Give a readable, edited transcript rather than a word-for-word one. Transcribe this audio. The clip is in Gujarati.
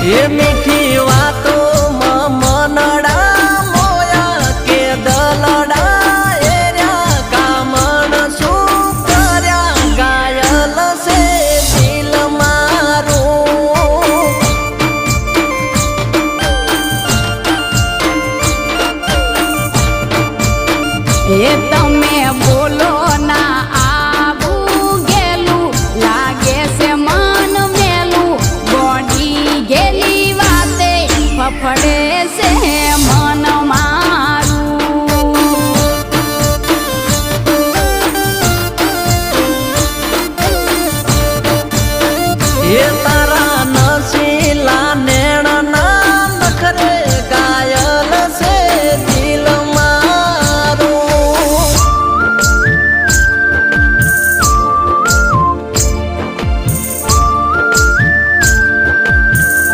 એ મીઠી વાતો મનડા મોયા કે દલડા એર્યા કામણ શું કર્યા ગાયલ છે દિલ મારું એ તમે બોલો ના આવું ગેલું લાગે છે મન મેલું ગોડી ગેલી વાતે ફફડે છે